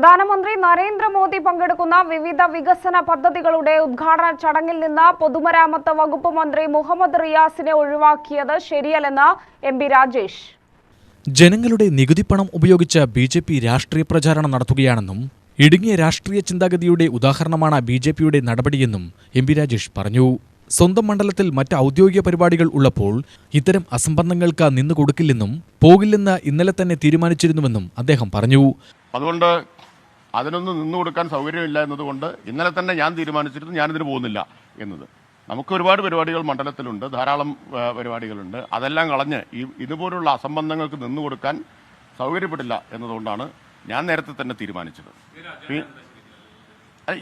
പ്രധാനമന്ത്രി നരേന്ദ്രമോദി പങ്കെടുക്കുന്ന വിവിധ വികസന പദ്ധതികളുടെ ഉദ്ഘാടന ചടങ്ങിൽ നിന്ന് പൊതുമരാമത്ത് വകുപ്പ് മന്ത്രി മുഹമ്മദ് റിയാസിനെ ഒഴിവാക്കിയത് ശരിയല്ലെന്ന് എം.പി. രാജേഷ്. ജനങ്ങളുടെ നികുതിപ്പണം ഉപയോഗിച്ച് ബിജെപി രാഷ്ട്രീയ പ്രചാരണം നടത്തുകയാണെന്നും ഇടുങ്ങിയ രാഷ്ട്രീയ ചിന്താഗതിയുടെ ഉദാഹരണമാണ് ബിജെപിയുടെ നടപടിയെന്നും എം.പി. രാജേഷ് പറഞ്ഞു. സ്വന്തം മണ്ഡലത്തിൽ മറ്റ് ഔദ്യോഗിക പരിപാടികൾ ഉള്ളപ്പോൾ ഇത്തരം അസംബന്ധങ്ങൾക്ക് നിന്നുകൊടുക്കില്ലെന്നും പോകില്ലെന്ന് ഇന്നലെ തന്നെ തീരുമാനിച്ചിരുന്നുവെന്നും അദ്ദേഹം പറഞ്ഞു. അതുകൊണ്ട് അതിനൊന്നും നിന്നുകൊടുക്കാൻ സൗകര്യമില്ല എന്നതുകൊണ്ട് ഇന്നലെ തന്നെ ഞാൻ തീരുമാനിച്ചിരുന്നു ഞാനിതിന് പോകുന്നില്ല എന്നത്. നമുക്ക് ഒരുപാട് പരിപാടികൾ മണ്ഡലത്തിലുണ്ട്, ധാരാളം പരിപാടികളുണ്ട്. അതെല്ലാം കളഞ്ഞ് ഇതുപോലുള്ള അസംബന്ധങ്ങൾക്ക് നിന്നുകൊടുക്കാൻ സൗകര്യപ്പെടില്ല എന്നതുകൊണ്ടാണ് ഞാൻ നേരത്തെ തന്നെ തീരുമാനിച്ചത്.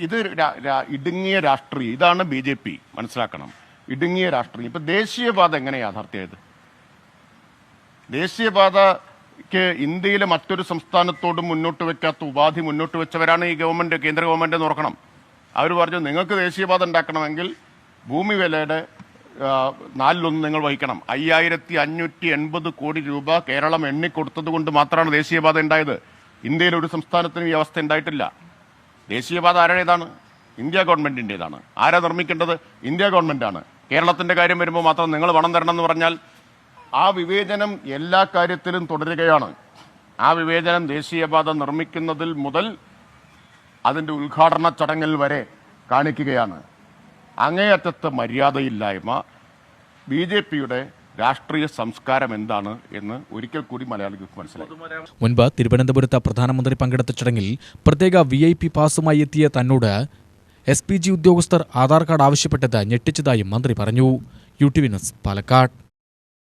ഇത് ഇടുങ്ങിയ രാഷ്ട്രീയം, ഇതാണ് BJP മനസ്സിലാക്കണം. ഇടുങ്ങിയ രാഷ്ട്രീയം. ഇപ്പൊ ദേശീയപാത എങ്ങനെ യാഥാർത്ഥ്യമായത്? ദേശീയപാതയ്ക്ക് ഇന്ത്യയിലെ മറ്റൊരു സംസ്ഥാനത്തോടും മുന്നോട്ട് വെക്കാത്ത ഉപാധി മുന്നോട്ട് വെച്ചവരാണ് ഈ ഗവൺമെന്റ്, കേന്ദ്ര ഗവൺമെന്റ് എന്ന് ഓർക്കണം. അവർ പറഞ്ഞു നിങ്ങൾക്ക് ദേശീയപാത ഉണ്ടാക്കണമെങ്കിൽ ഭൂമി വിലയുടെ 4/1 നിങ്ങൾ വഹിക്കണം. 5580 കോടി രൂപ കേരളം എണ്ണിക്കൊടുത്തത് കൊണ്ട് മാത്രമാണ് ദേശീയപാത ഉണ്ടായത്. ഇന്ത്യയിലെ ഒരു സംസ്ഥാനത്തിനും ഈ അവസ്ഥ ഉണ്ടായിട്ടില്ല. ദേശീയപാത ആരുടേതാണ്? ഇന്ത്യ ഗവൺമെന്റിൻ്റെതാണ്. ആരാ നിർമ്മിക്കേണ്ടത്? ഇന്ത്യ ഗവൺമെന്റാണ്. കേരളത്തിന്റെ കാര്യം വരുമ്പോൾ മാത്രം നിങ്ങൾ പണം തരണം എന്ന് പറഞ്ഞാൽ ആ വിവേചനം എല്ലാ കാര്യത്തിലും തുടരുകയാണ്. ആ വിവേചനം ദേശീയപാത നിർമ്മിക്കുന്നതിൽ മുതൽ അതിന്റെ ഉദ്ഘാടന ചടങ്ങിൽ വരെ കാണിക്കുകയാണ്. അങ്ങേയറ്റത്തെ മര്യാദയില്ലായ്മ. BJPയുടെ രാഷ്ട്രീയ സംസ്കാരം എന്താണ് എന്ന് ഒരിക്കൽ കൂടി മലയാളികൾക്ക് മനസ്സിലായി. മുൻപ് തിരുവനന്തപുരത്ത് പ്രധാനമന്ത്രി പങ്കെടുത്ത ചടങ്ങിൽ പ്രത്യേക VIP പാസുമായി എത്തിയ തന്നോട് SPG ഉദ്യോഗസ്ഥർ ആധാർ കാർഡ് ആവശ്യപ്പെട്ടത് ഞെട്ടിച്ചതായും മന്ത്രി പറഞ്ഞു. UTV news, Palakkad.